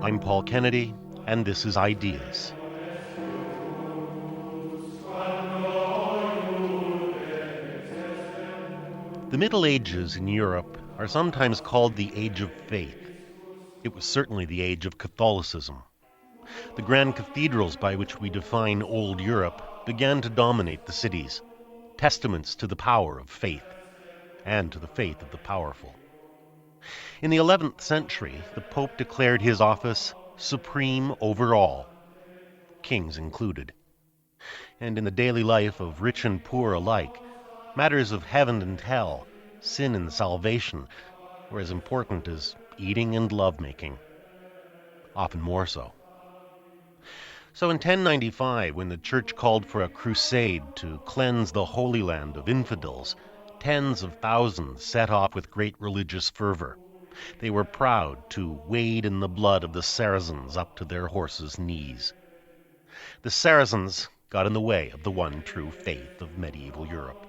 I'm Paul Kennedy, and this is Ideas. The Middle Ages in Europe are sometimes called the Age of Faith. It was certainly the age of Catholicism. The grand cathedrals by which we define Old Europe began to dominate the cities, testaments to the power of faith and to the faith of the powerful. In the 11th century, the Pope declared his office supreme over all, kings included. And in the daily life of rich and poor alike, matters of heaven and hell, sin and salvation, were as important as eating and lovemaking, often more so. So in 1095, when the Church called for a crusade to cleanse the Holy Land of infidels, tens of thousands set off with great religious fervor. They were proud to wade in the blood of the Saracens up to their horses' knees. The Saracens got in the way of the one true faith of medieval Europe.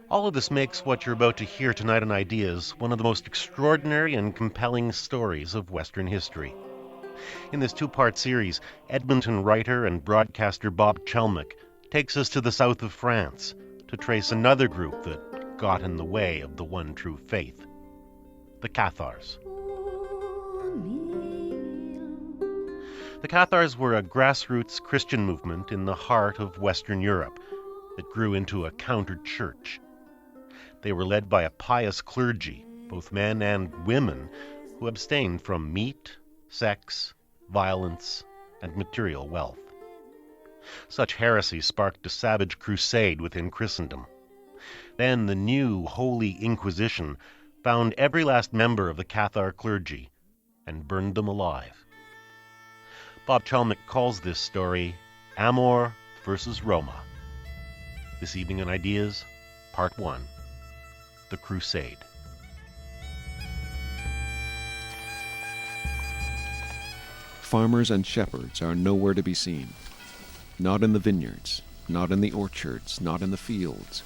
All of this makes what you're about to hear tonight on Ideas one of the most extraordinary and compelling stories of Western history. In this two-part series, Edmonton writer and broadcaster Bob Chelmick takes us to the south of France to trace another group that got in the way of the one true faith, the Cathars. The Cathars were a grassroots Christian movement in the heart of Western Europe that grew into a counter-church. They were led by a pious clergy, both men and women, who abstained from meat, sex, violence, and material wealth. Such heresy sparked a savage crusade within Christendom. Then the new Holy Inquisition found every last member of the Cathar clergy and burned them alive. Bob Chelmick calls this story Amor versus Roma. This evening on Ideas, Part 1, The Crusade. Farmers and shepherds are nowhere to be seen. Not in the vineyards, not in the orchards, not in the fields.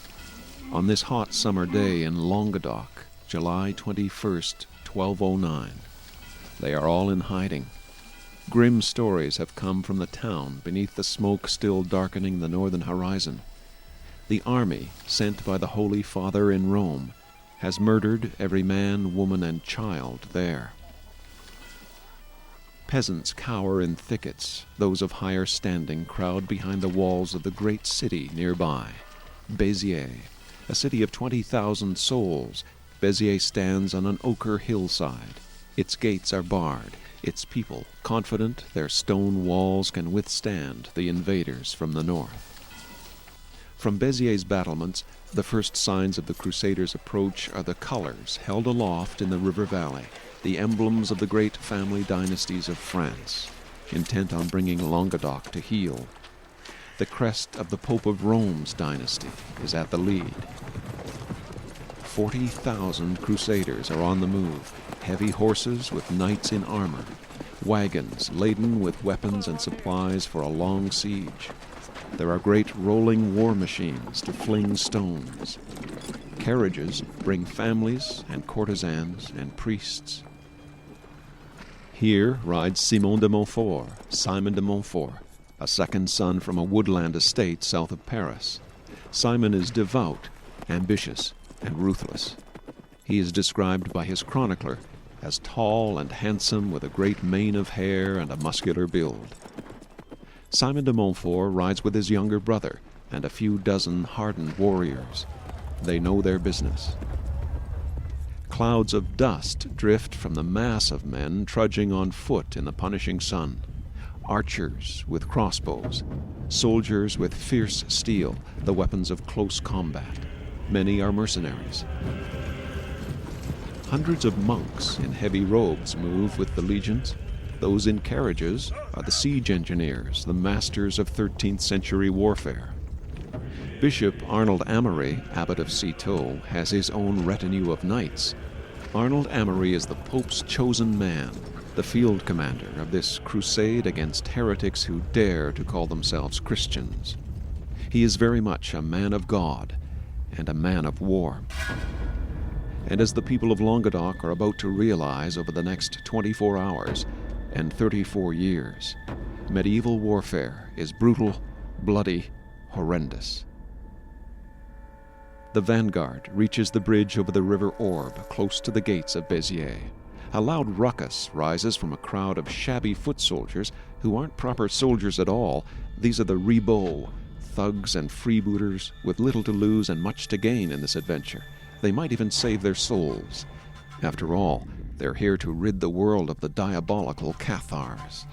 On this hot summer day in Languedoc, July 21st, 1209, they are all in hiding. Grim stories have come from the town beneath the smoke still darkening the northern horizon. The army, sent by the Holy Father in Rome, has murdered every man, woman, and child there. Peasants cower in thickets. Those of higher standing crowd behind the walls of the great city nearby, Béziers, a city of 20,000 souls. Béziers stands on an ochre hillside. Its gates are barred. Its people, confident their stone walls can withstand the invaders from the north. From Béziers' battlements, the first signs of the Crusaders' approach are the colors held aloft in the river valley, the emblems of the great family dynasties of France, intent on bringing Languedoc to heel. The crest of the Pope of Rome's dynasty is at the lead. 40,000 Crusaders are on the move, heavy horses with knights in armor, wagons laden with weapons and supplies for a long siege. There are great rolling war machines to fling stones. Carriages bring families and courtesans and priests. Here rides Simon de Montfort, a second son from a woodland estate south of Paris. Simon is devout, ambitious, and ruthless. He is described by his chronicler as tall and handsome with a great mane of hair and a muscular build. Simon de Montfort rides with his younger brother and a few dozen hardened warriors. They know their business. Clouds of dust drift from the mass of men trudging on foot in the punishing sun. Archers with crossbows, soldiers with fierce steel, the weapons of close combat. Many are mercenaries. Hundreds of monks in heavy robes move with the legions. Those in carriages are the siege engineers, the masters of 13th century warfare. Bishop Arnold Amaury, abbot of Citeaux, has his own retinue of knights. Arnold Amaury is the Pope's chosen man, the field commander of this crusade against heretics who dare to call themselves Christians. He is very much a man of God and a man of war. And as the people of Languedoc are about to realize over the next 24 hours and 34 years, medieval warfare is brutal, bloody, horrendous. The vanguard reaches the bridge over the river Orbe, close to the gates of Béziers. A loud ruckus rises from a crowd of shabby foot soldiers who aren't proper soldiers at all. These are the ribauds, thugs and freebooters with little to lose and much to gain in this adventure. They might even save their souls. After all, they're here to rid the world of the diabolical Cathars.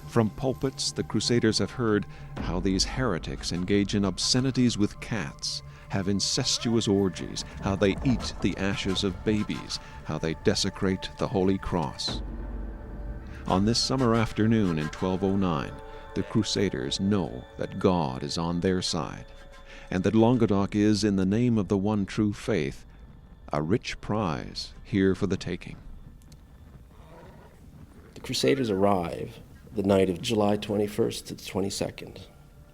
From pulpits, the Crusaders have heard how these heretics engage in obscenities with cats, have incestuous orgies, how they eat the ashes of babies, how they desecrate the Holy Cross. On this summer afternoon in 1209, the Crusaders know that God is on their side, and that Languedoc is, in the name of the one true faith, a rich prize here for the taking. The Crusaders arrive the night of July 21st to the 22nd.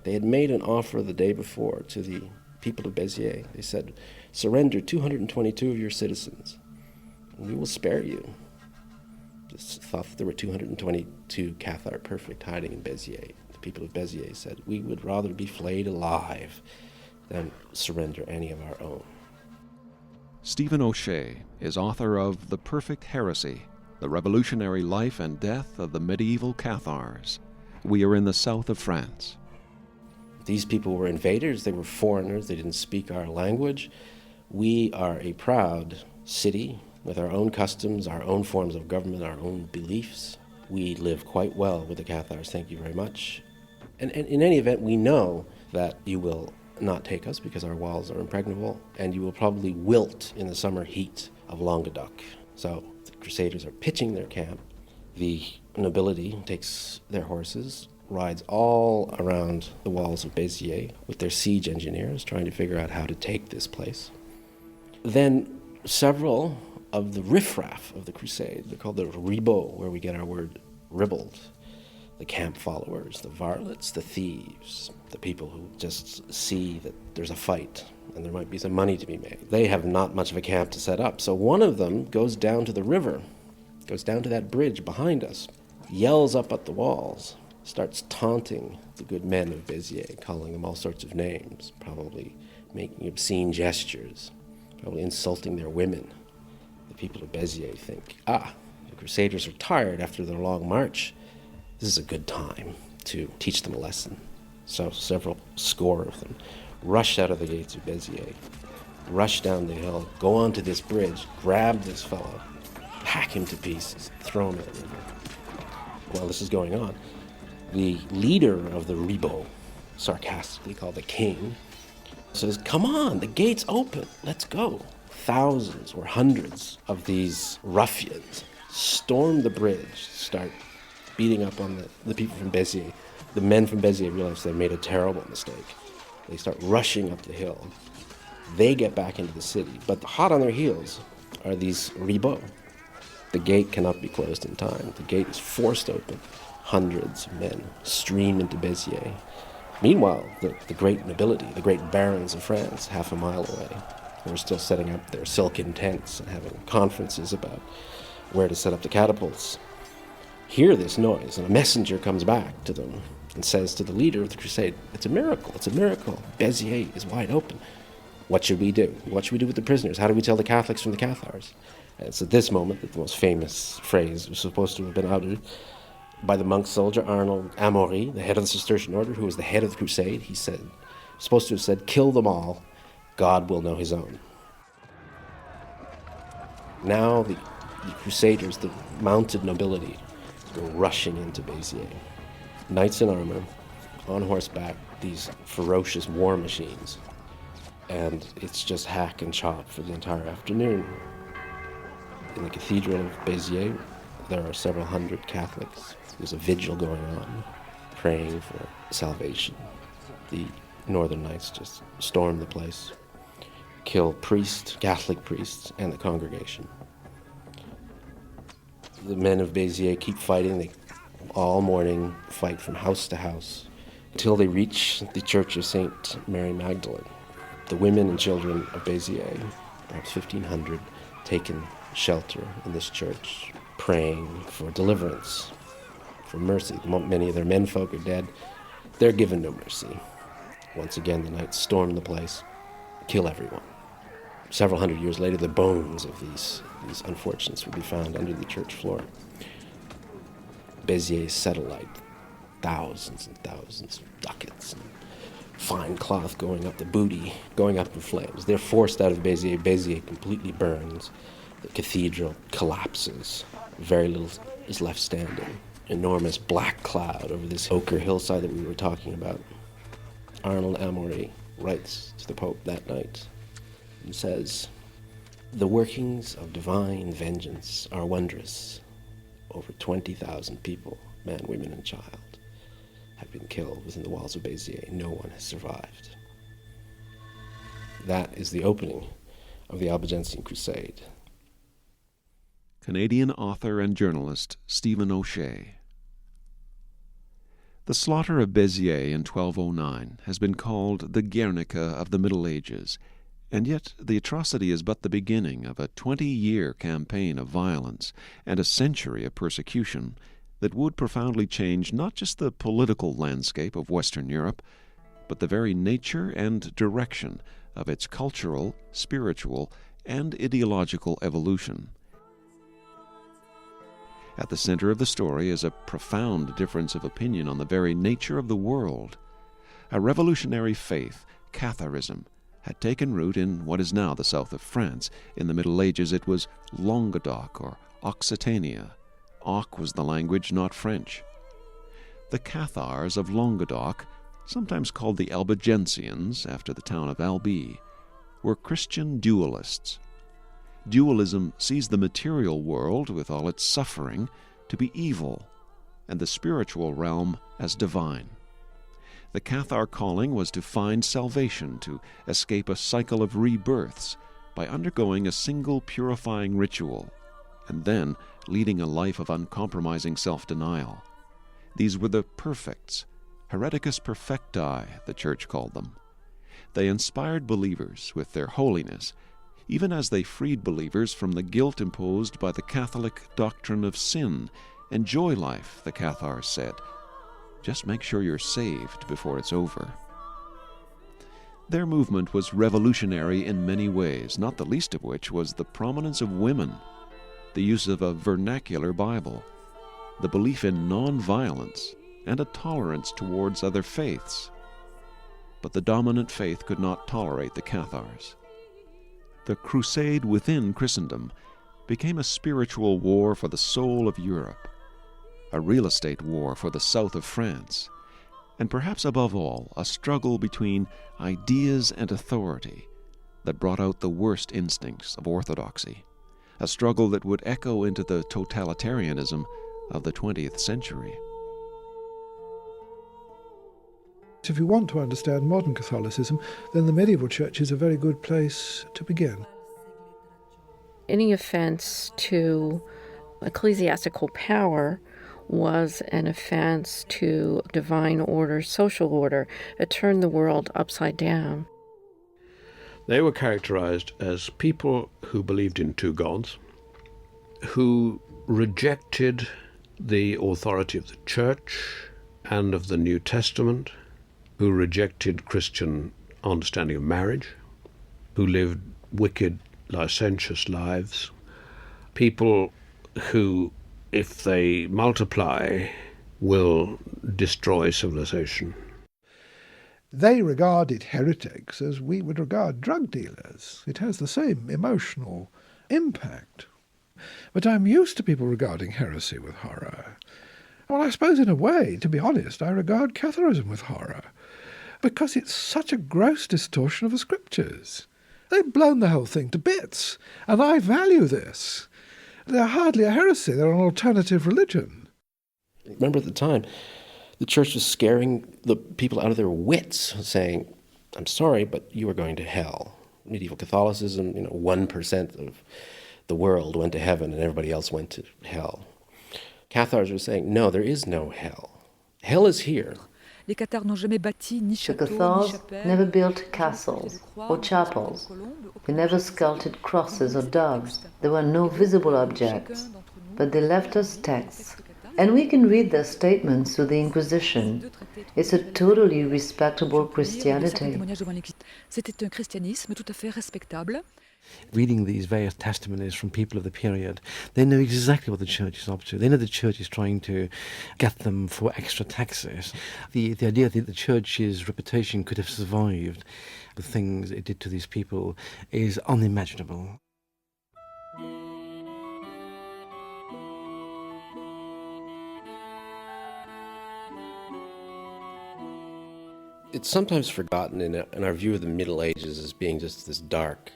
They had made an offer the day before to the people of Béziers. They said, surrender 222 of your citizens, and we will spare you. Just thought that there were 222 Cathar perfect hiding in Béziers. The people of Béziers said, we would rather be flayed alive than surrender any of our own. Stephen O'Shea is author of The Perfect Heresy, The Revolutionary Life and Death of the Medieval Cathars. We are in the south of France. These people were invaders, they were foreigners, they didn't speak our language. We are a proud city with our own customs, our own forms of government, our own beliefs. We live quite well with the Cathars, thank you very much. And in any event, we know that you will not take us because our walls are impregnable, and you will probably wilt in the summer heat of Languedoc. So the Crusaders are pitching their camp. The nobility takes their horses, rides all around the walls of Béziers with their siege engineers, trying to figure out how to take this place. Then several of the riffraff of the crusade, they're called the ribauds, where we get our word ribald, the camp followers, the varlets, the thieves, the people who just see that there's a fight and there might be some money to be made. They have not much of a camp to set up. So one of them goes down to the river, goes down to that bridge behind us, yells up at the walls, starts taunting the good men of Béziers, calling them all sorts of names, probably making obscene gestures, probably insulting their women. The people of Béziers think, the Crusaders are tired after their long march. This is a good time to teach them a lesson. So several score of them rush out of the gates of Béziers, rush down the hill, go onto this bridge, grab this fellow, hack him to pieces, throw him in the river. While this is going on, the leader of the ribauds, sarcastically called the king, says, come on, the gate's open, let's go. Thousands or hundreds of these ruffians storm the bridge, start beating up on the people from Béziers. The men from Béziers realize they made a terrible mistake. They start rushing up the hill. They get back into the city, but hot on their heels are these ribauds. The gate cannot be closed in time. The gate is forced open. Hundreds of men stream into Béziers. Meanwhile, the great nobility, the great barons of France, half a mile away, are still setting up their silken tents and having conferences about where to set up the catapults. Hear this noise, and a messenger comes back to them and says to the leader of the crusade, it's a miracle, Béziers is wide open. What should we do? What should we do with the prisoners? How do we tell the Catholics from the Cathars? And it's at this moment that the most famous phrase was supposed to have been uttered by the monk soldier Arnold Amor, the head of the Cistercian order, who was the head of the crusade. He said, supposed to have said, kill them all, God will know his own. Now the crusaders, the mounted nobility, go rushing into Béziers. Knights in armor, on horseback, these ferocious war machines. And it's just hack and chop for the entire afternoon. In the cathedral of Béziers, there are several hundred Catholics. There's a vigil going on, praying for salvation. The Northern Knights just storm the place, kill priests, Catholic priests, and the congregation. The men of Béziers keep fighting. They all morning fight from house to house until they reach the church of St. Mary Magdalene. The women and children of Béziers perhaps 1,500, taken shelter in this church, praying for deliverance, for mercy. Many of their menfolk are dead. They're given no mercy. Once again, the knights storm the place, kill everyone. Several hundred years later, the bones of these unfortunates will be found under the church floor. Bézier's satellite, thousands and thousands of ducats and fine cloth going up the booty, going up in flames. They're forced out of Béziers. Béziers completely burns. The cathedral collapses. Very little is left standing. Enormous black cloud over this ochre hillside that we were talking about. Arnold Amor writes to the Pope that night and says, "The workings of divine vengeance are wondrous. Over 20,000 people, men, women, and child, have been killed within the walls of Béziers. No one has survived." That is the opening of the Albigensian Crusade. Canadian author and journalist Stephen O'Shea. The slaughter of Béziers in 1209 has been called the Guernica of the Middle Ages, and yet the atrocity is but the beginning of a 20-year campaign of violence and a century of persecution that would profoundly change not just the political landscape of Western Europe, but the very nature and direction of its cultural, spiritual, and ideological evolution. At the center of the story is a profound difference of opinion on the very nature of the world. A revolutionary faith, Catharism, had taken root in what is now the south of France. In the Middle Ages it was Languedoc or Occitania. Oc was the language, not French. The Cathars of Languedoc, sometimes called the Albigensians after the town of Albi, were Christian dualists. Dualism sees the material world, with all its suffering, to be evil, and the spiritual realm as divine. The Cathar calling was to find salvation, to escape a cycle of rebirths by undergoing a single purifying ritual, and then leading a life of uncompromising self-denial. These were the perfects, hereticus perfecti, the Church called them. They inspired believers with their holiness, even as they freed believers from the guilt imposed by the Catholic doctrine of sin. Enjoy life, the Cathars said. Just make sure you're saved before it's over. Their movement was revolutionary in many ways, not the least of which was the prominence of women, the use of a vernacular Bible, the belief in non-violence, and a tolerance towards other faiths. But the dominant faith could not tolerate the Cathars. The crusade within Christendom became a spiritual war for the soul of Europe, a real estate war for the south of France, and perhaps above all, a struggle between ideas and authority that brought out the worst instincts of orthodoxy, a struggle that would echo into the totalitarianism of the 20th century. If you want to understand modern Catholicism, then the medieval church is a very good place to begin. Any offense to ecclesiastical power was an offense to divine order, social order. It turned the world upside down. They were characterized as people who believed in two gods, who rejected the authority of the Church and of the New Testament, who rejected Christian understanding of marriage, who lived wicked, licentious lives, people who, if they multiply, will destroy civilization. They regarded heretics as we would regard drug dealers. It has the same emotional impact. But I'm used to people regarding heresy with horror. Well, I suppose in a way, to be honest, I regard Catharism with horror, because it's such a gross distortion of the scriptures. They've blown the whole thing to bits, and I value this. They're hardly a heresy, they're an alternative religion. Remember at the time, the church was scaring the people out of their wits, saying, I'm sorry, but you are going to hell. Medieval Catholicism, 1% of the world went to heaven and everybody else went to hell. Cathars were saying, no, there is no hell. Hell is here. The Cathars never built castles or chapels. They never sculpted crosses or doves. There were no visible objects, but they left us texts. And we can read their statements to the Inquisition. It's a totally respectable Christianity. Reading these various testimonies from people of the period, they know exactly what the church is up to. They know the church is trying to get them for extra taxes. The idea that the church's reputation could have survived the things it did to these people is unimaginable. It's sometimes forgotten in our view of the Middle Ages as being just this dark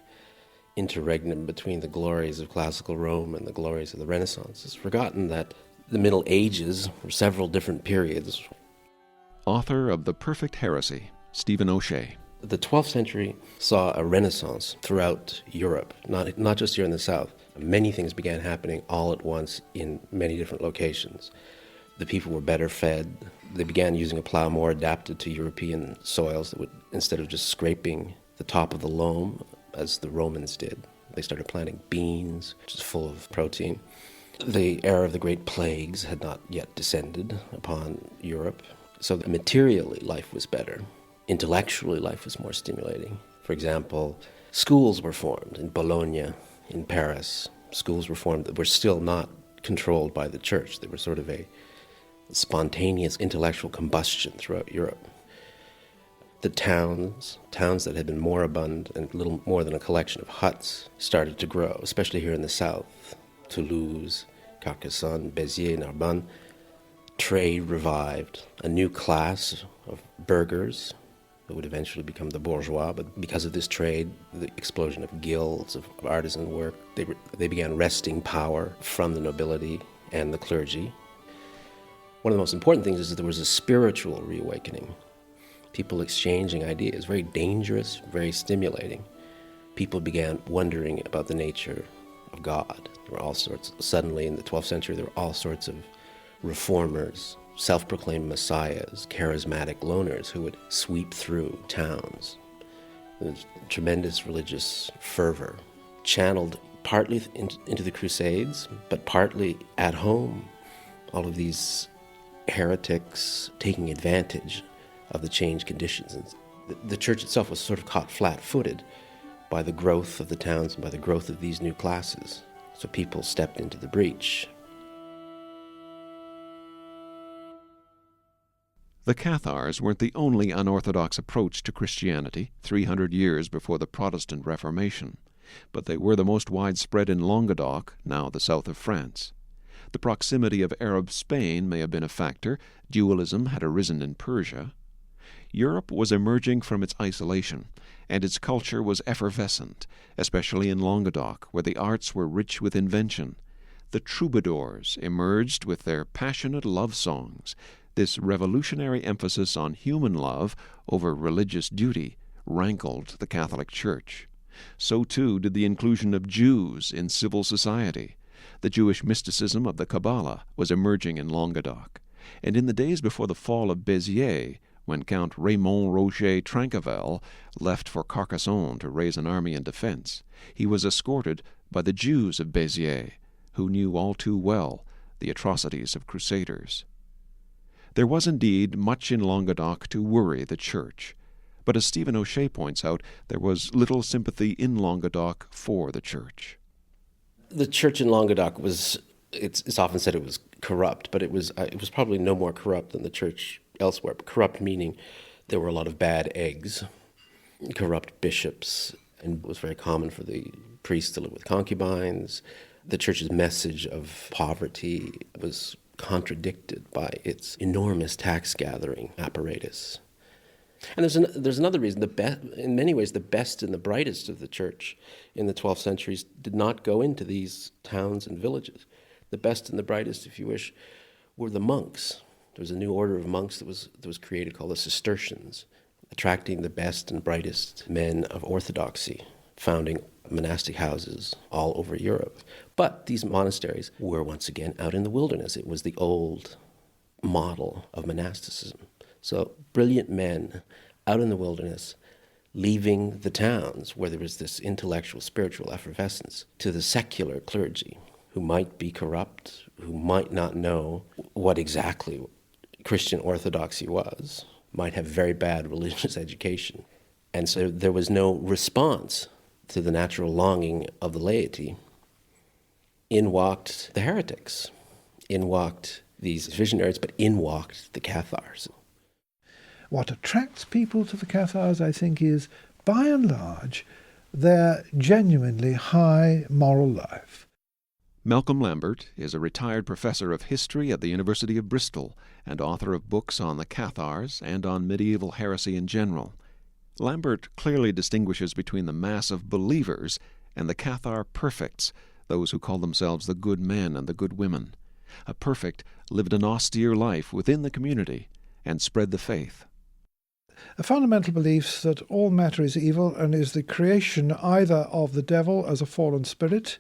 interregnum between the glories of classical Rome and the glories of the Renaissance. It's forgotten that the Middle Ages were several different periods. Author of The Perfect Heresy, Stephen O'Shea. The 12th century saw a renaissance throughout Europe, not just here in the South. Many things began happening all at once in many different locations. The people were better fed. They began using a plow more adapted to European soils that would, instead of just scraping the top of the loam, as the Romans did, they started planting beans, which is full of protein. The era of the great plagues had not yet descended upon Europe, so materially life was better. Intellectually life was more stimulating. For example, schools were formed in Bologna, in Paris. Schools were formed that were still not controlled by the church. They were sort of a spontaneous intellectual combustion throughout Europe. The towns that had been moribund and little more than a collection of huts started to grow, especially here in the south. Toulouse, Carcassonne, Béziers, Narbonne. Trade revived. A new class of burghers that would eventually become the bourgeois, but because of this trade, the explosion of guilds, of artisan work, they began wresting power from the nobility and the clergy. One of the most important things is that there was a spiritual reawakening. People exchanging ideas, very dangerous, very stimulating. People began wondering about the nature of God. There were all sorts, suddenly in the 12th century, there were all sorts of reformers, self-proclaimed messiahs, charismatic loners who would sweep through towns. There was tremendous religious fervor, channeled partly into the Crusades, but partly at home. All of these heretics taking advantage of the changed conditions. And the church itself was sort of caught flat-footed by the growth of the towns and by the growth of these new classes. So people stepped into the breach. The Cathars weren't the only unorthodox approach to Christianity 300 years before the Protestant Reformation, but they were the most widespread in Languedoc, now the south of France. The proximity of Arab Spain may have been a factor. Dualism had arisen in Persia. Europe was emerging from its isolation, and its culture was effervescent, especially in Languedoc, where the arts were rich with invention. The troubadours emerged with their passionate love songs. This revolutionary emphasis on human love over religious duty rankled the Catholic Church. So too did the inclusion of Jews in civil society. The Jewish mysticism of the Kabbalah was emerging in Languedoc, and in the days before the fall of Béziers, when Count Raymond Roger Trinquevel left for Carcassonne to raise an army in defense, he was escorted by the Jews of Béziers, who knew all too well the atrocities of crusaders. There was indeed much in Languedoc to worry the Church, but as Stephen O'Shea points out, there was little sympathy in Languedoc for the Church. The church in Languedoc it's often said it was corrupt, but it was probably no more corrupt than the church elsewhere. But corrupt meaning there were a lot of bad eggs, corrupt bishops, and it was very common for the priests to live with concubines. The church's message of poverty was contradicted by its enormous tax-gathering apparatus. And there's another reason. In many ways, the best and the brightest of the church in the 12th centuries did not go into these towns and villages. The best and the brightest, if you wish, were the monks. There was a new order of monks that was created called the Cistercians, attracting the best and brightest men of orthodoxy, founding monastic houses all over Europe. But these monasteries were once again out in the wilderness. It was the old model of monasticism. So brilliant men out in the wilderness, leaving the towns where there was this intellectual, spiritual effervescence, to the secular clergy who might be corrupt, who might not know what exactly Christian orthodoxy was, might have very bad religious education. And so there was no response to the natural longing of the laity. In walked the heretics, in walked these visionaries, but in walked the Cathars. What attracts people to the Cathars, I think, is, by and large, their genuinely high moral life. Malcolm Lambert is a retired professor of history at the University of Bristol and author of books on the Cathars and on medieval heresy in general. Lambert clearly distinguishes between the mass of believers and the Cathar perfects, those who call themselves the good men and the good women. A perfect lived an austere life within the community and spread the faith. A fundamental belief that all matter is evil and is the creation either of the devil as a fallen spirit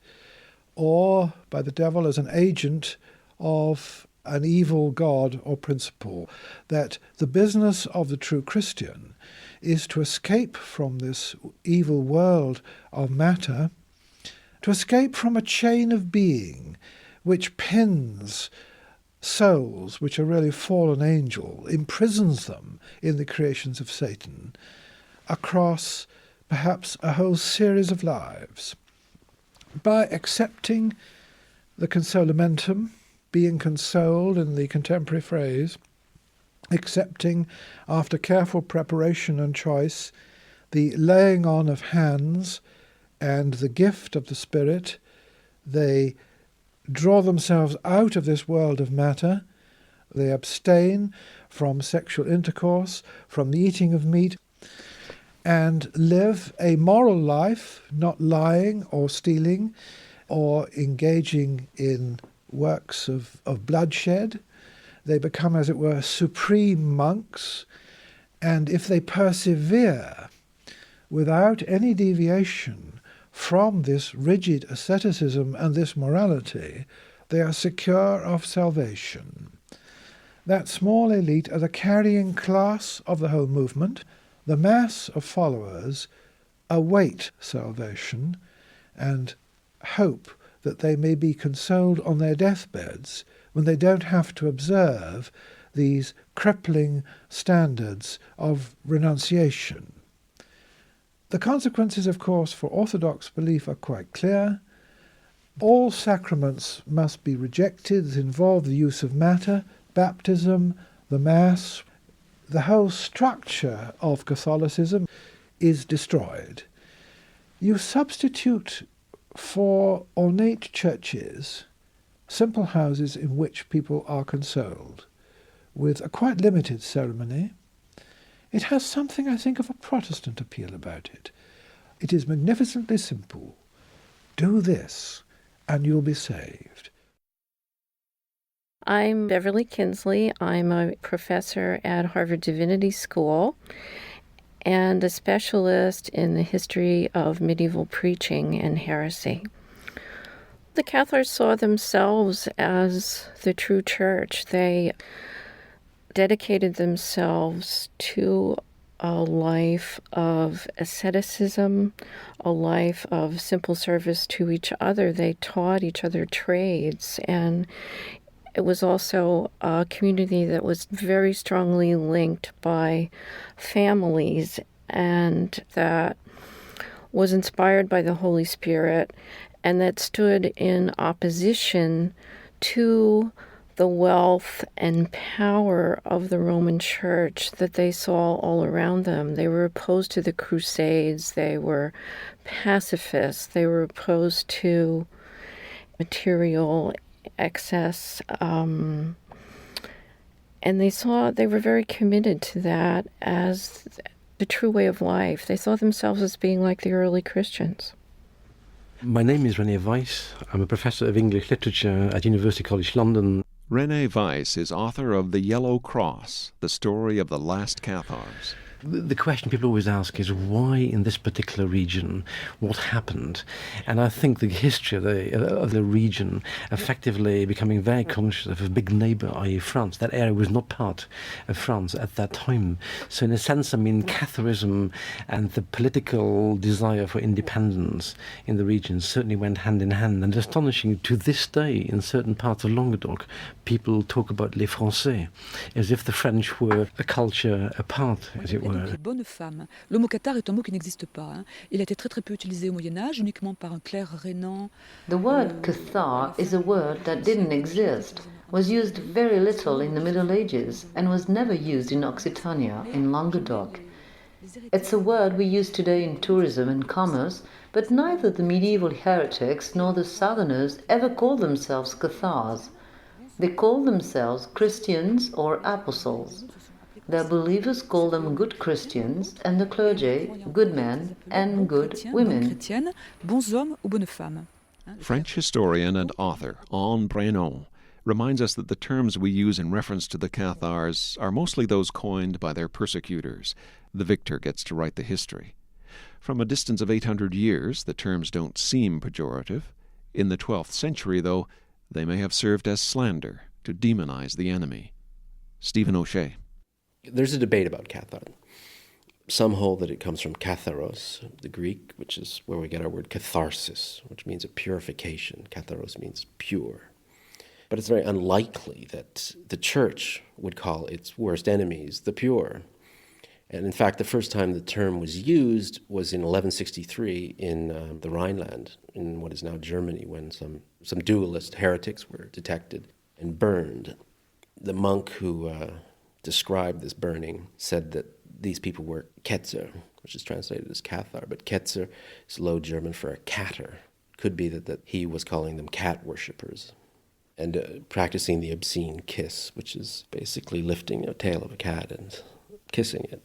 or by the devil as an agent of an evil god or principle, that the business of the true Christian is to escape from this evil world of matter, to escape from a chain of being which pins souls which are really fallen angel, imprisons them in the creations of Satan across perhaps a whole series of lives. By accepting the consolamentum, being consoled in the contemporary phrase, accepting after careful preparation and choice the laying on of hands and the gift of the Spirit, they draw themselves out of this world of matter, they abstain from sexual intercourse, from the eating of meat, and live a moral life, not lying or stealing or engaging in works of bloodshed. They become, as it were, supreme monks, and if they persevere without any deviation from this rigid asceticism and this morality, they are secure of salvation. That small elite are the carrying class of the whole movement. The mass of followers await salvation and hope that they may be consoled on their deathbeds when they don't have to observe these crippling standards of renunciation. The consequences, of course, for orthodox belief are quite clear. All sacraments must be rejected that involve the use of matter, baptism, the Mass. The whole structure of Catholicism is destroyed. You substitute for ornate churches simple houses in which people are consoled, with a quite limited ceremony. It has something, I think, of a Protestant appeal about it. It is magnificently simple. Do this, and you'll be saved. I'm Beverly Kinsley. I'm a professor at Harvard Divinity School and a specialist in the history of medieval preaching and heresy. The Cathars saw themselves as the true church. They dedicated themselves to a life of asceticism, a life of simple service to each other. They taught each other trades, and it was also a community that was very strongly linked by families and that was inspired by the Holy Spirit and that stood in opposition to the wealth and power of the Roman Church that they saw all around them. They were opposed to the crusades. They were pacifists. They were opposed to material excess. And they were very committed to that as the true way of life. They saw themselves as being like the early Christians. My name is René Weiss. I'm a professor of English literature at University College London. René Weiss is author of The Yellow Cross, the story of the last Cathars. The question people always ask is why in this particular region, what happened? And I think the history of the region effectively becoming very conscious of a big neighbour, i.e. France. That area was not part of France at that time. So in a sense, I mean, Catharism and the political desire for independence in the region certainly went hand in hand. And astonishing, to this day, in certain parts of Languedoc, people talk about les Français, as if the French were a culture apart, as it were. Les bonnes femmes. Le mot cathar est un mot qui n'existe pas. Il a été très très peu utilisé au Moyen-Âge, uniquement par un clerc rhénan. The word Cathar is a word that didn't exist, was used very little in the Middle Ages, and was never used in Occitania, in Languedoc. It's a word we use today in tourism and commerce, but neither the medieval heretics nor the Southerners ever called themselves Cathars. They called themselves Christians or apostles. Their believers call them good Christians, and the clergy good men and good women. Bons hommes ou bonnes femmes. French historian and author Anne Brenon reminds us that the terms we use in reference to the Cathars are mostly those coined by their persecutors. The victor gets to write the history. From a distance of 800 years, the terms don't seem pejorative. In the 12th century, though, they may have served as slander to demonize the enemy. Stephen O'Shea. There's a debate about Cathar. Some hold that it comes from katharos, the Greek, which is where we get our word catharsis, which means a purification. Katharos means pure. But it's very unlikely that the church would call its worst enemies the pure. And in fact, the first time the term was used was in 1163 in the Rhineland, in what is now Germany, when some dualist heretics were detected and burned. The monk who described this burning said that these people were Ketzer, which is translated as Cathar, but Ketzer is Low German for a catter. Could be that he was calling them cat worshippers and practicing the obscene kiss, which is basically lifting a tail of a cat and kissing it.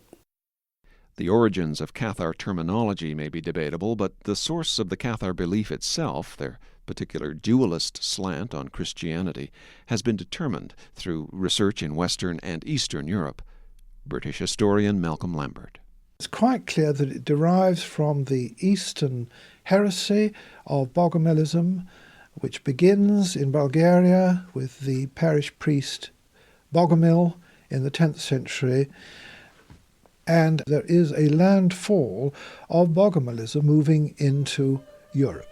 The origins of Cathar terminology may be debatable, but the source of the Cathar belief itself, their particular dualist slant on Christianity, has been determined through research in Western and Eastern Europe. British historian Malcolm Lambert. It's quite clear that it derives from the Eastern heresy of Bogomilism, which begins in Bulgaria with the parish priest Bogomil in the 10th century, and there is a landfall of Bogomilism moving into Europe.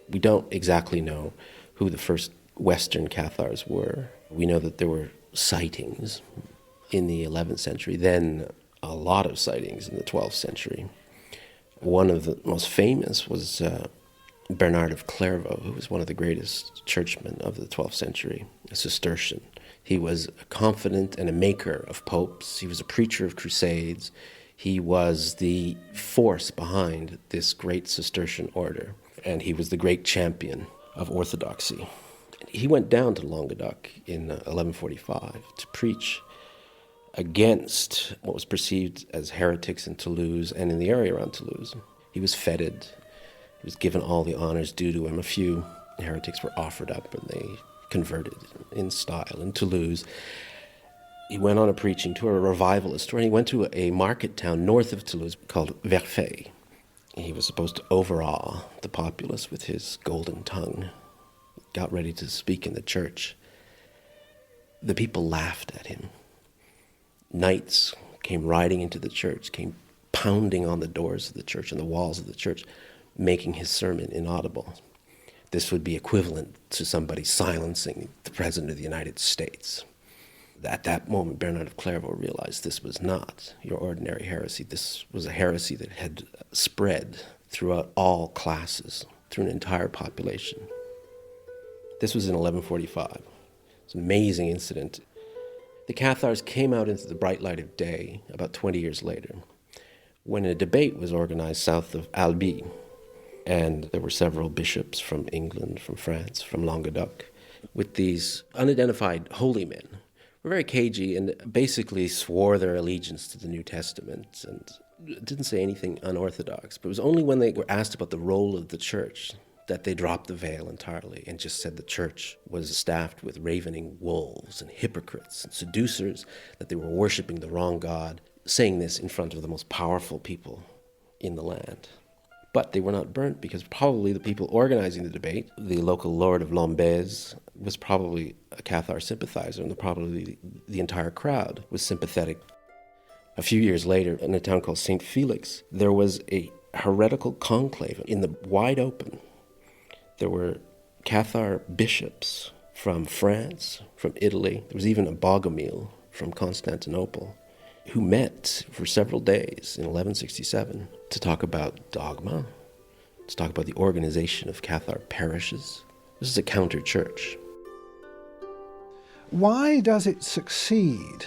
We don't exactly know who the first Western Cathars were. We know that there were sightings in the 11th century, then a lot of sightings in the 12th century. One of the most famous was Bernard of Clairvaux, who was one of the greatest churchmen of the 12th century, a Cistercian. He was a confidant and a maker of popes. He was a preacher of crusades. He was the force behind this great Cistercian order, and he was the great champion of orthodoxy. He went down to Languedoc in 1145 to preach against what was perceived as heretics in Toulouse and in the area around Toulouse. He was feted. He was given all the honors due to him. A few heretics were offered up and they converted in style in Toulouse. He went on a preaching tour, a revivalist tour, and he went to a market town north of Toulouse called Verfeil. He was supposed to overawe the populace with his golden tongue. Got ready to speak in the church. The people laughed at him. Knights came riding into the church, came pounding on the doors of the church and the walls of the church, making his sermon inaudible. This would be equivalent to somebody silencing the President of the United States. At that moment, Bernard of Clairvaux realized this was not your ordinary heresy. This was a heresy that had spread throughout all classes, through an entire population. This was in 1145. It's an amazing incident. The Cathars came out into the bright light of day about 20 years later, when a debate was organized south of Albi, and there were several bishops from England, from France, from Languedoc, with these unidentified holy men. Were very cagey and basically swore their allegiance to the New Testament and didn't say anything unorthodox. But it was only when they were asked about the role of the church that they dropped the veil entirely and just said the church was staffed with ravening wolves and hypocrites and seducers, that they were worshiping the wrong God, saying this in front of the most powerful people in the land. But they were not burnt because probably the people organizing the debate, the local lord of Lombez, was probably a Cathar sympathizer, and probably the entire crowd was sympathetic. A few years later, in a town called St. Felix, there was a heretical conclave in the wide open. There were Cathar bishops from France, from Italy. There was even a Bogomil from Constantinople who met for several days in 1167 to talk about dogma, to talk about the organization of Cathar parishes. This is a counter-church. Why does it succeed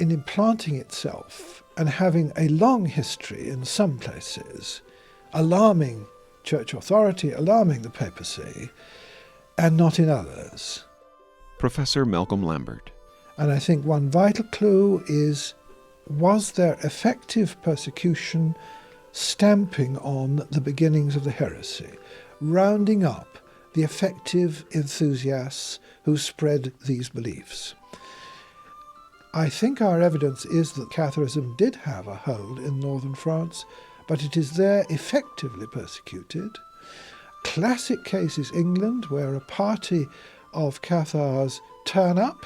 in implanting itself and having a long history in some places, alarming church authority, alarming the papacy, and not in others? Professor Malcolm Lambert. And I think one vital clue is, was there effective persecution stamping on the beginnings of the heresy, rounding up the effective enthusiasts who spread these beliefs? I think our evidence is that Catharism did have a hold in northern France, but it is there effectively persecuted. Classic case is England, where a party of Cathars turn up,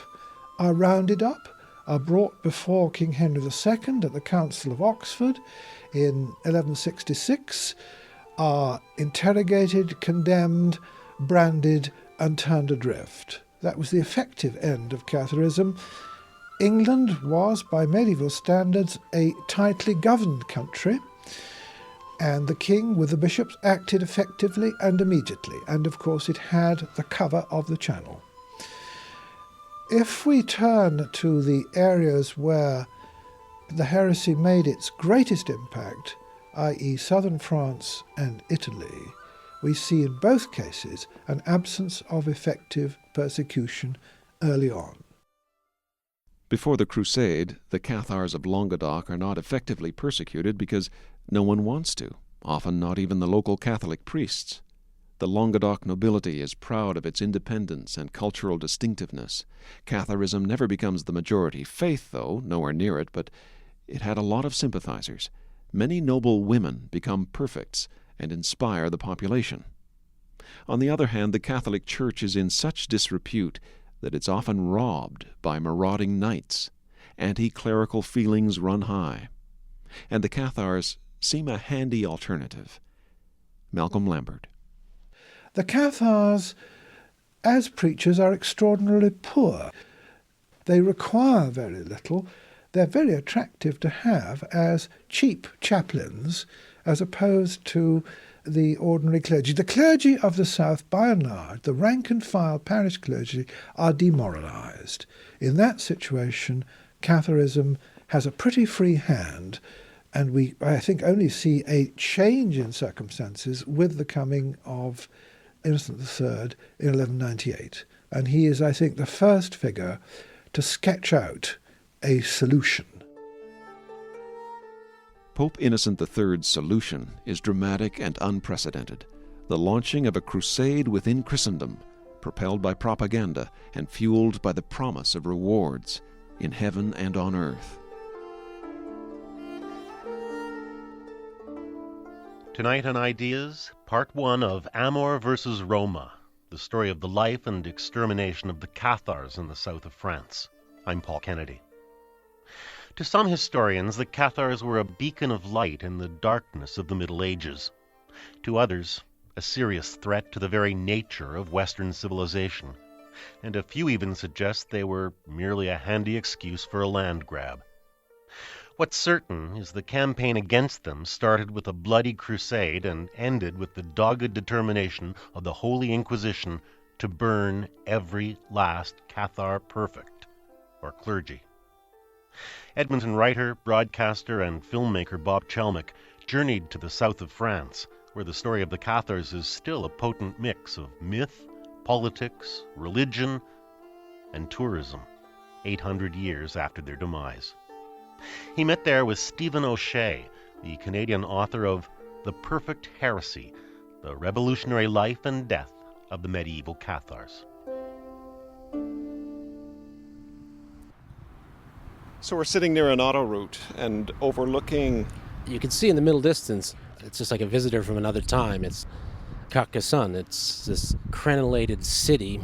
are rounded up, are brought before King Henry II at the Council of Oxford in 1166, are interrogated, condemned, branded, and turned adrift. That was the effective end of Catharism. England was, by medieval standards, a tightly governed country, and the king with the bishops acted effectively and immediately, and of course it had the cover of the Channel. If we turn to the areas where the heresy made its greatest impact, i.e. southern France and Italy, we see in both cases an absence of effective persecution early on. Before the crusade, the Cathars of Languedoc are not effectively persecuted because no one wants to, often not even the local Catholic priests. The Languedoc nobility is proud of its independence and cultural distinctiveness. Catharism never becomes the majority faith, though, nowhere near it, but it had a lot of sympathizers. Many noble women become perfects and inspire the population. On the other hand, the Catholic Church is in such disrepute that it's often robbed by marauding knights. Anti-clerical feelings run high. And the Cathars seem a handy alternative. Malcolm Lambert. The Cathars, as preachers, are extraordinarily poor. They require very little. They're very attractive to have as cheap chaplains as opposed to the ordinary clergy. The clergy of the South, by and large, the rank-and-file parish clergy, are demoralised. In that situation, Catharism has a pretty free hand, and we, I think, only see a change in circumstances with the coming of Innocent III in 1198. And he is, I think, the first figure to sketch out a solution. Pope Innocent III's solution is dramatic and unprecedented, the launching of a crusade within Christendom, propelled by propaganda and fueled by the promise of rewards in heaven and on earth. Tonight on Ideas, Part 1 of Amor versus Roma, the story of the life and extermination of the Cathars in the south of France. I'm Paul Kennedy. To some historians, the Cathars were a beacon of light in the darkness of the Middle Ages. To others, a serious threat to the very nature of Western civilization. And a few even suggest they were merely a handy excuse for a land grab. What's certain is the campaign against them started with a bloody crusade and ended with the dogged determination of the Holy Inquisition to burn every last Cathar perfect, or clergy. Edmonton writer, broadcaster, and filmmaker Bob Chelmick journeyed to the south of France, where the story of the Cathars is still a potent mix of myth, politics, religion, and tourism, 800 years after their demise. He met there with Stephen O'Shea, the Canadian author of The Perfect Heresy, the revolutionary life and death of the medieval Cathars. So we're sitting near an autoroute and overlooking... You can see in the middle distance, it's just like a visitor from another time. It's Carcassonne. It's this crenellated city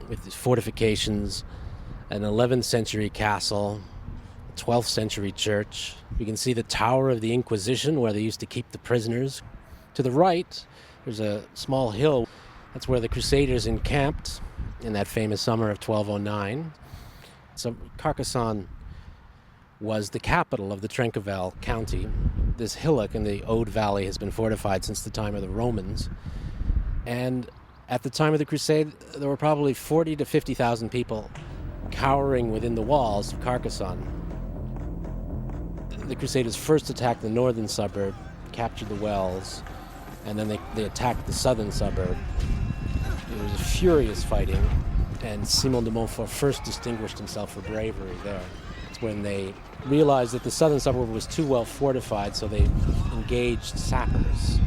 with these fortifications, an 11th century castle, a 12th century church. You can see the tower of the Inquisition where they used to keep the prisoners. To the right, there's a small hill. That's where the Crusaders encamped in that famous summer of 1209. So Carcassonne was the capital of the Trencavel county. This hillock in the Aude Valley has been fortified since the time of the Romans. And at the time of the Crusade, there were probably 40 to 50,000 people cowering within the walls of Carcassonne. The Crusaders first attacked the northern suburb, captured the wells, and then they attacked the southern suburb. There was furious fighting, and Simon de Montfort first distinguished himself for bravery there. It's when they realized that the southern suburb was too well fortified, so they engaged sappers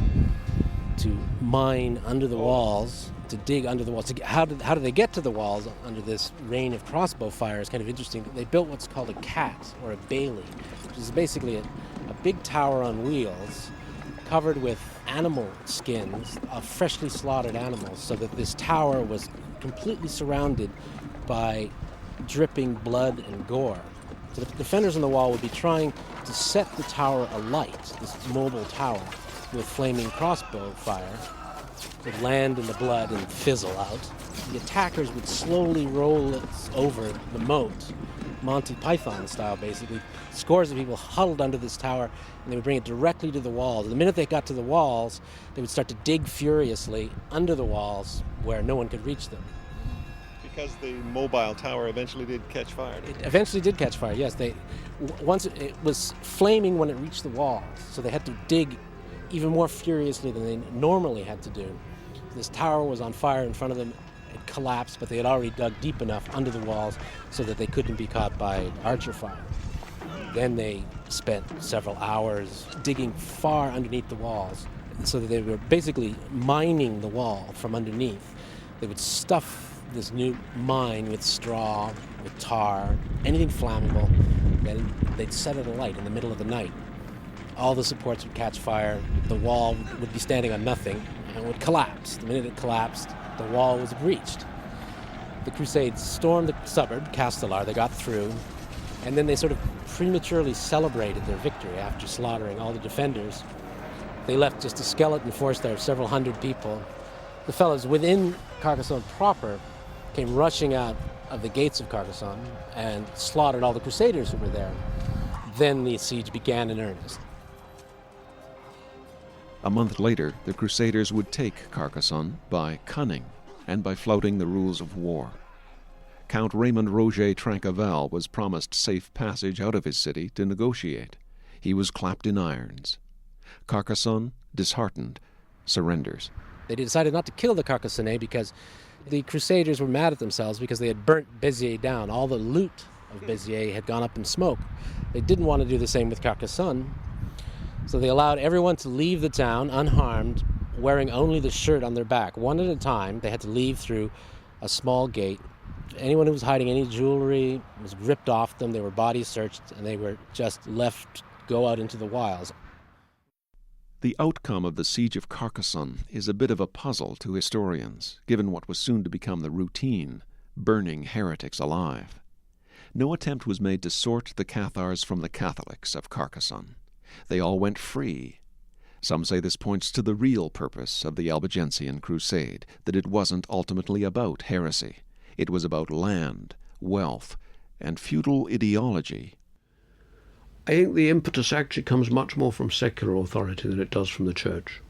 to mine under the walls, to dig under the walls. How did they get to the walls under this rain of crossbow fire? It's kind of interesting. They built what's called a cat, or a bailey, which is basically a big tower on wheels covered with animal skins of freshly slaughtered animals, so that this tower was completely surrounded by dripping blood and gore. So the defenders on the wall would be trying to set the tower alight, this mobile tower, with flaming crossbow fire. It would land in the blood and fizzle out. The attackers would slowly roll it over the moat, Monty Python style basically. Scores of people huddled under this tower, and they would bring it directly to the walls. The minute they got to the walls, they would start to dig furiously under the walls where no one could reach them. Because the mobile tower eventually did catch fire. It eventually did catch fire, yes. Once it was flaming when it reached the walls, so they had to dig even more furiously than they normally had to do. This tower was on fire in front of them. It collapsed, but they had already dug deep enough under the walls so that they couldn't be caught by archer fire. Then they spent several hours digging far underneath the walls, so that they were basically mining the wall from underneath. They would stuff this new mine with straw, with tar, anything flammable. Then they'd set it alight in the middle of the night. All the supports would catch fire. The wall would be standing on nothing and would collapse. The minute it collapsed, the wall was breached. The Crusades stormed the suburb, Castellar. They got through, and then they sort of prematurely celebrated their victory after slaughtering all the defenders. They left just a skeleton force there of several hundred people. The fellows within Carcassonne proper came rushing out of the gates of Carcassonne and slaughtered all the Crusaders who were there. Then the siege began in earnest. A month later, the Crusaders would take Carcassonne by cunning and by flouting the rules of war. Count Raymond Roger Trencavel was promised safe passage out of his city to negotiate. He was clapped in irons. Carcassonne, disheartened, surrenders. They decided not to kill the Carcassonnais because the Crusaders were mad at themselves because they had burnt Béziers down. All the loot of Béziers had gone up in smoke. They didn't want to do the same with Carcassonne, so they allowed everyone to leave the town unharmed, wearing only the shirt on their back. One at a time, they had to leave through a small gate. Anyone who was hiding any jewelry was ripped off them. They were body searched, and they were just left go out into the wilds. The outcome of the siege of Carcassonne is a bit of a puzzle to historians, given what was soon to become the routine, burning heretics alive. No attempt was made to sort the Cathars from the Catholics of Carcassonne. They all went free. Some say this points to the real purpose of the Albigensian Crusade, that it wasn't ultimately about heresy. It was about land, wealth, and feudal ideology. I think the impetus actually comes much more from secular authority than it does from the church.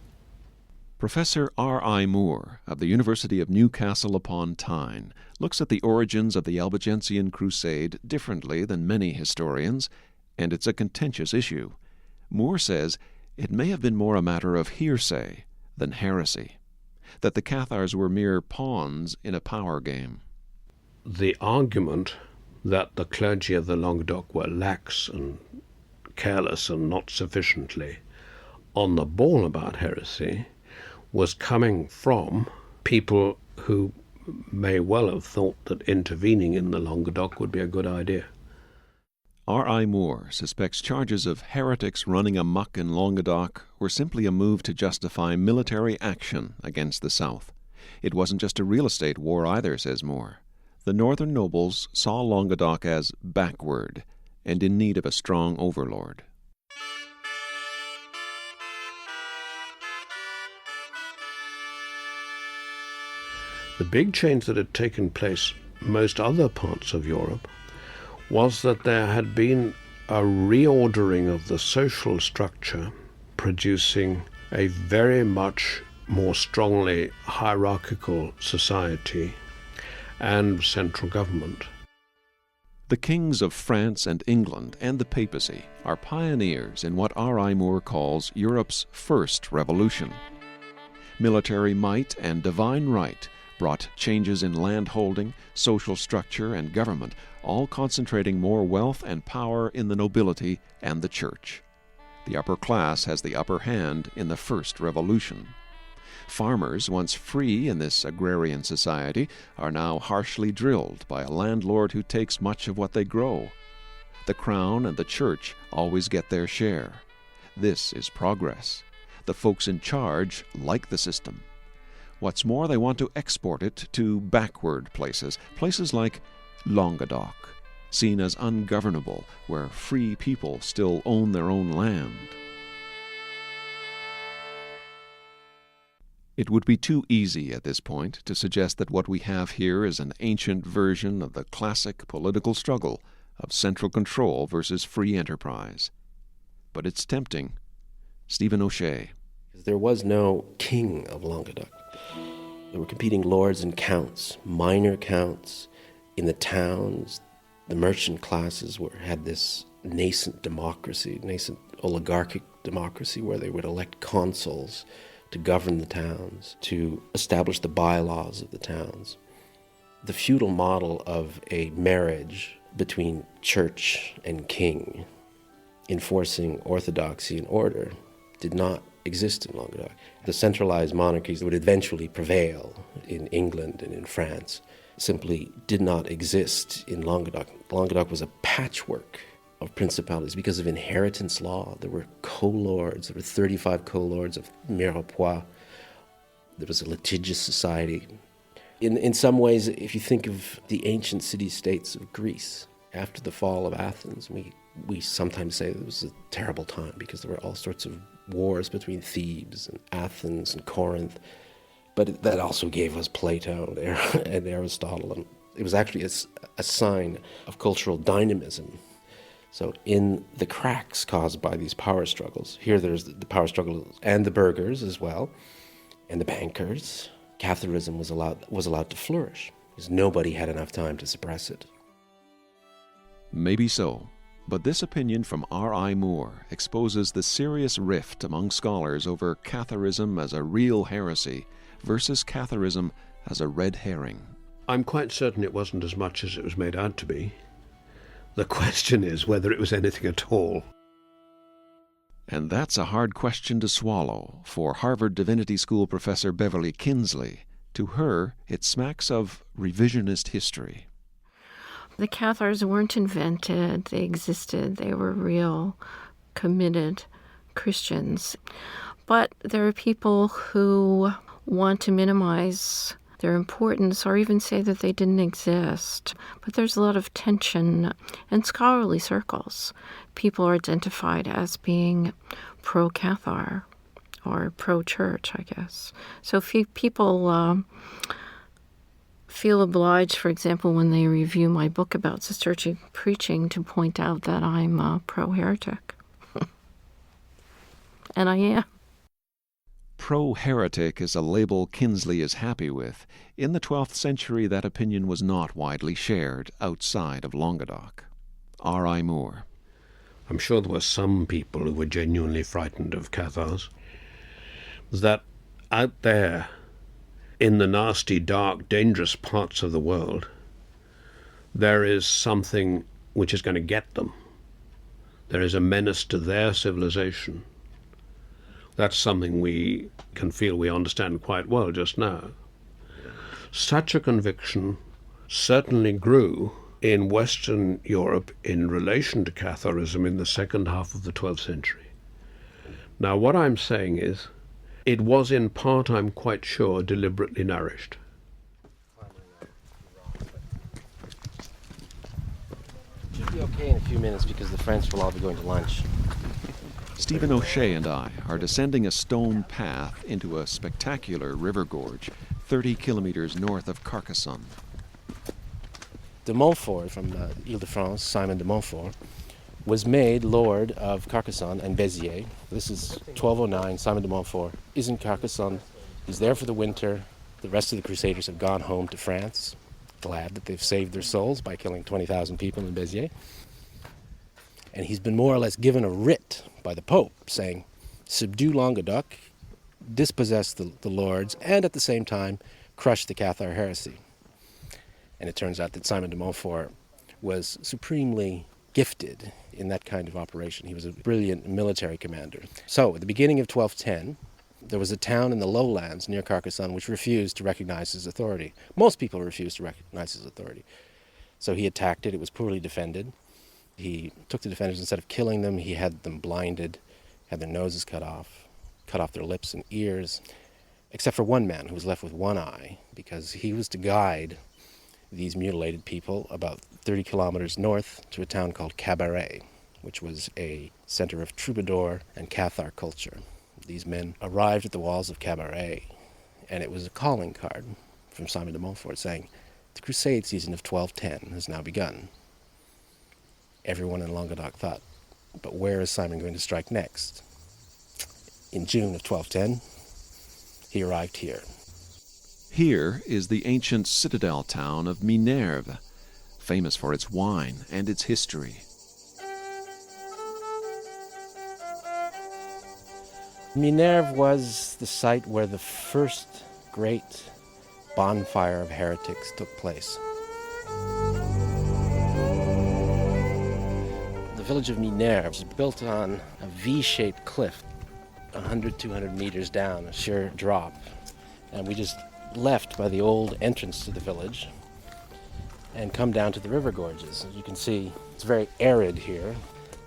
Professor R.I. Moore of the University of Newcastle upon Tyne looks at the origins of the Albigensian Crusade differently than many historians, and it's a contentious issue. Moore says it may have been more a matter of hearsay than heresy, that the Cathars were mere pawns in a power game. The argument that the clergy of the Languedoc were lax and careless and not sufficiently on the ball about heresy was coming from people who may well have thought that intervening in the Languedoc would be a good idea. R.I. Moore suspects charges of heretics running amok in Languedoc were simply a move to justify military action against the South. It wasn't just a real estate war either, says Moore. The northern nobles saw Languedoc as backward and in need of a strong overlord. The big change that had taken place in most other parts of Europe was that there had been a reordering of the social structure, producing a very much more strongly hierarchical society and central government. The kings of France and England and the papacy are pioneers in what R.I. Moore calls Europe's first revolution. Military might and divine right brought changes in landholding, social structure, and government, all concentrating more wealth and power in the nobility and the church. The upper class has the upper hand in the first revolution. Farmers, once free in this agrarian society, are now harshly drilled by a landlord who takes much of what they grow. The crown and the church always get their share. This is progress. The folks in charge like the system. What's more, they want to export it to backward places like Languedoc, seen as ungovernable, where free people still own their own land. It would be too easy at this point to suggest that what we have here is an ancient version of the classic political struggle of central control versus free enterprise. But it's tempting. Stephen O'Shea. There was no king of Languedoc. There were competing lords and counts, minor counts. In the towns, the merchant classes had this nascent democracy, nascent oligarchic democracy, where they would elect consuls to govern the towns, to establish the bylaws of the towns. The feudal model of a marriage between church and king, enforcing orthodoxy and order, did not exist in Languedoc. The centralized monarchies that would eventually prevail in England and in France simply did not exist in Languedoc. Languedoc was a patchwork of principalities because of inheritance law. There were co-lords, there were 35 co-lords of Mirepoix. There was a litigious society. In some ways, if you think of the ancient city-states of Greece, after the fall of Athens, we sometimes say it was a terrible time because there were all sorts of wars between Thebes and Athens and Corinth. But that also gave us Plato and Aristotle. And it was actually a sign of cultural dynamism. So in the cracks caused by these power struggles, here there's the power struggle and the burghers as well, and the bankers, Catharism was allowed to flourish because nobody had enough time to suppress it. Maybe so. But this opinion from R.I. Moore exposes the serious rift among scholars over Catharism as a real heresy versus Catharism as a red herring. I'm quite certain it wasn't as much as it was made out to be. The question is whether it was anything at all. And that's a hard question to swallow for Harvard Divinity School professor Beverly Kinsley. To her, it smacks of revisionist history. The Cathars weren't invented. They existed. They were real, committed Christians. But there are people who want to minimize their importance or even say that they didn't exist. But there's a lot of tension in scholarly circles. People are identified as being pro-Cathar or pro-church, I guess. So people feel obliged, for example, when they review my book about Cistercian preaching, to point out that I'm pro-heretic. And I am. Pro-heretic is a label Kinsley is happy with. In the 12th century, that opinion was not widely shared outside of Languedoc. R.I. Moore. I'm sure there were some people who were genuinely frightened of Cathars. That out there, in the nasty, dark, dangerous parts of the world, there is something which is going to get them. There is a menace to their civilization, That's something we can feel we understand quite well just now. Such a conviction certainly grew in Western Europe in relation to Catharism in the second half of the 12th century. Now, what I'm saying is, it was in part, I'm quite sure, deliberately nourished. It should be okay in a few minutes because the French will all be going to lunch. Stephen O'Shea and I are descending a stone path into a spectacular river gorge 30 kilometers north of Carcassonne. De Montfort from Ile-de-France, Simon de Montfort, was made Lord of Carcassonne and Béziers. This is 1209. Simon de Montfort is in Carcassonne. He's there for the winter. The rest of the Crusaders have gone home to France, glad that they've saved their souls by killing 20,000 people in Béziers. And he's been more or less given a writ by the Pope saying, subdue Languedoc, dispossess the lords, and at the same time crush the Cathar heresy. And it turns out that Simon de Montfort was supremely gifted in that kind of operation. He was a brilliant military commander. So at the beginning of 1210, there was a town in the lowlands near Carcassonne which refused to recognize his authority. Most people refused to recognize his authority. So he attacked it. It was poorly defended. He took the defenders, instead of killing them, he had them blinded, had their noses cut off their lips and ears, except for one man who was left with one eye, because he was to guide these mutilated people about 30 kilometers north to a town called Cabaret, which was a center of troubadour and Cathar culture. These men arrived at the walls of Cabaret, and it was a calling card from Simon de Montfort saying, the crusade season of 1210 has now begun. Everyone in Languedoc thought, but where is Simon going to strike next? In June of 1210, he arrived here. Here is the ancient citadel town of Minerve, famous for its wine and its history. Minerve was the site where the first great bonfire of heretics took place. The village of Minerve is built on a V-shaped cliff, 100, 200 meters down, a sheer drop. And we just left by the old entrance to the village and come down to the river gorges. As you can see, it's very arid here.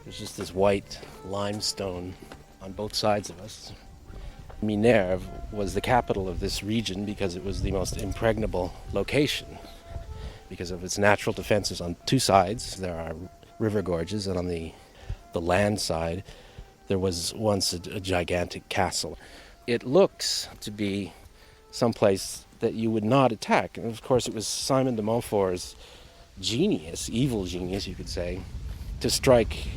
There's just this white limestone on both sides of us. Minerve was the capital of this region because it was the most impregnable location because of its natural defenses. On two sides there are river gorges, and on the land side there was once a gigantic castle. It looks to be someplace that you would not attack. And of course it was Simon de Montfort's genius, evil genius you could say, to strike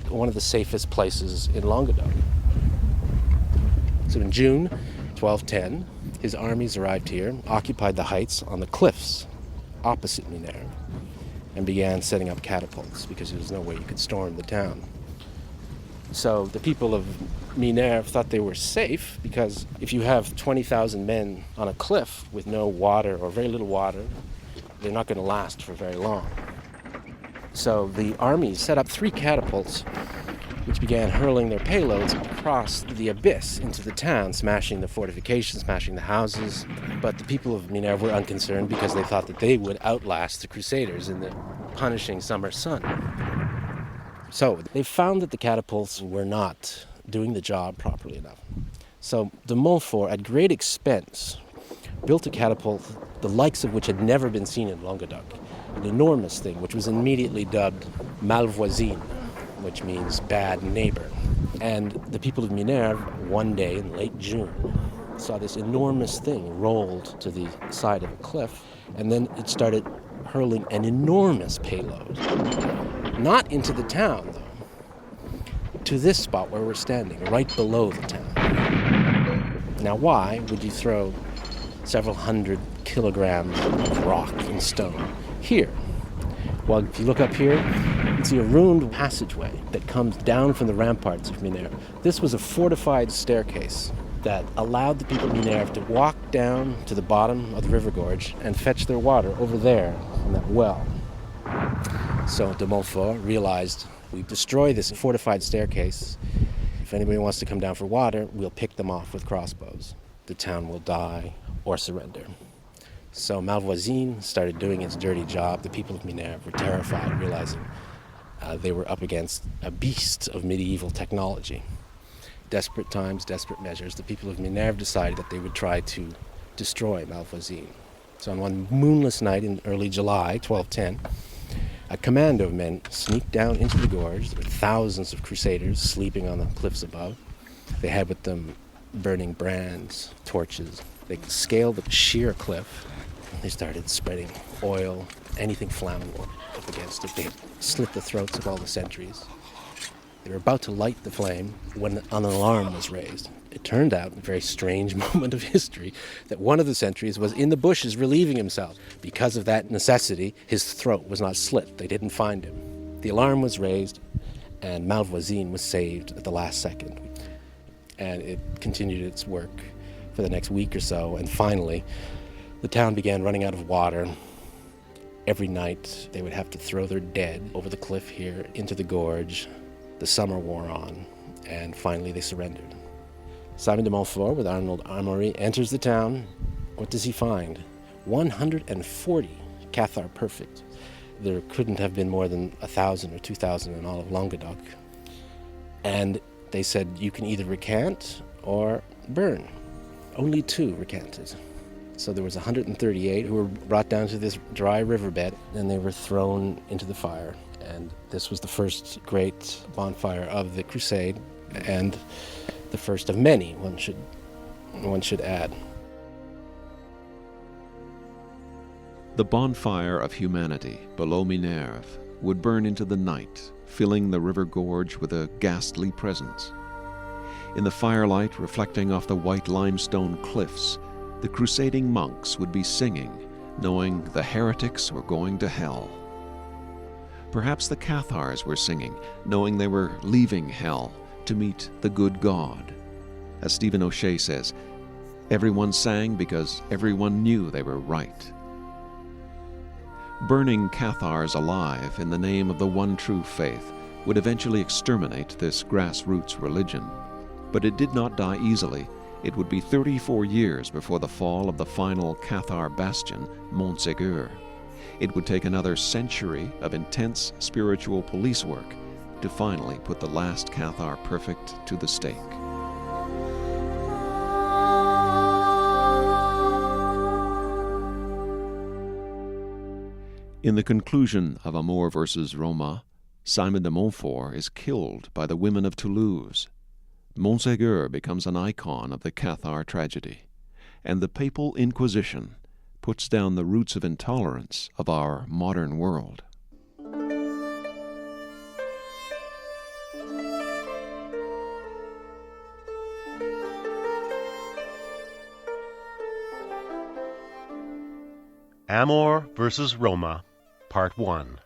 one of the safest places in Languedoc. So in June 1210, his armies arrived here, occupied the heights on the cliffs opposite Minerve, and began setting up catapults because there was no way you could storm the town. So the people of Minerve thought they were safe because if you have 20,000 men on a cliff with no water or very little water, they're not going to last for very long. So the army set up 3 catapults which began hurling their payloads across the abyss into the town, smashing the fortifications, smashing the houses. But the people of Minerve were unconcerned because they thought that they would outlast the Crusaders in the punishing summer sun. So they found that the catapults were not doing the job properly enough. So de Montfort, at great expense, built a catapult the likes of which had never been seen in Languedoc, an enormous thing which was immediately dubbed Malvoisine, which means bad neighbor. And the people of Minerve, one day in late June, saw this enormous thing rolled to the side of a cliff, and then it started hurling an enormous payload. Not into the town, though, to this spot where we're standing, right below the town. Now, why would you throw several hundred kilograms of rock and stone here? Well, if you look up here, you can see a ruined passageway that comes down from the ramparts of Minerve. This was a fortified staircase that allowed the people of Minerve to walk down to the bottom of the river gorge and fetch their water over there from that well. So de Montfort realized, we destroy this fortified staircase. If if anybody wants to come down for water, we'll pick them off with crossbows. The town will die or surrender. So Malvoisin started doing its dirty job. The people of Minerve were terrified, realizing they were up against a beast of medieval technology. Desperate times, desperate measures. The people of Minerve decided that they would try to destroy Malvoisin. So on one moonless night in early July, 1210, a commando of men sneaked down into the gorge. There were thousands of crusaders sleeping on the cliffs above. They had with them burning brands, torches. They scaled the sheer cliff. They started spreading oil, anything flammable up against it. They slit the throats of all the sentries. They were about to light the flame when an alarm was raised. It turned out, a very strange moment of history, that one of the sentries was in the bushes relieving himself. Because of that necessity, his throat was not slit. They didn't find him. The alarm was raised, and Malvoisin was saved at the last second. And it continued its work for the next week or so, and finally, the town began running out of water. Every night, they would have to throw their dead over the cliff here into the gorge. The summer wore on, and finally they surrendered. Simon de Montfort, with Arnold Armoury, enters the town. What does he find? 140 Cathar perfect. There couldn't have been more than 1,000 or 2,000 in all of Languedoc. And they said, you can either recant or burn. Only 2 recanted. So there was 138 who were brought down to this dry riverbed, and they were thrown into the fire. And this was the first great bonfire of the crusade, and the first of many, one should add. The bonfire of humanity below Minerve would burn into the night, filling the river gorge with a ghastly presence. In the firelight reflecting off the white limestone cliffs, the crusading monks would be singing, knowing the heretics were going to hell. Perhaps the Cathars were singing, knowing they were leaving hell to meet the good God. As Stephen O'Shea says, everyone sang because everyone knew they were right. Burning Cathars alive in the name of the one true faith would eventually exterminate this grassroots religion. But it did not die easily. It would be 34 years before the fall of the final Cathar bastion, Montségur. It would take another century of intense spiritual police work to finally put the last Cathar perfect to the stake. In the conclusion of Amor versus Roma, Simon de Montfort is killed by the women of Toulouse. Montségur becomes an icon of the Cathar tragedy, and the Papal Inquisition puts down the roots of intolerance of our modern world. Amor versus Roma, Part 1,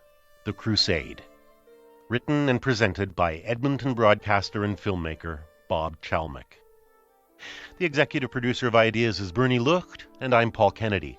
The Crusade. Written and presented by Edmonton broadcaster and filmmaker Bob Chelmick. The executive producer of Ideas is Bernie Lucht, and I'm Paul Kennedy.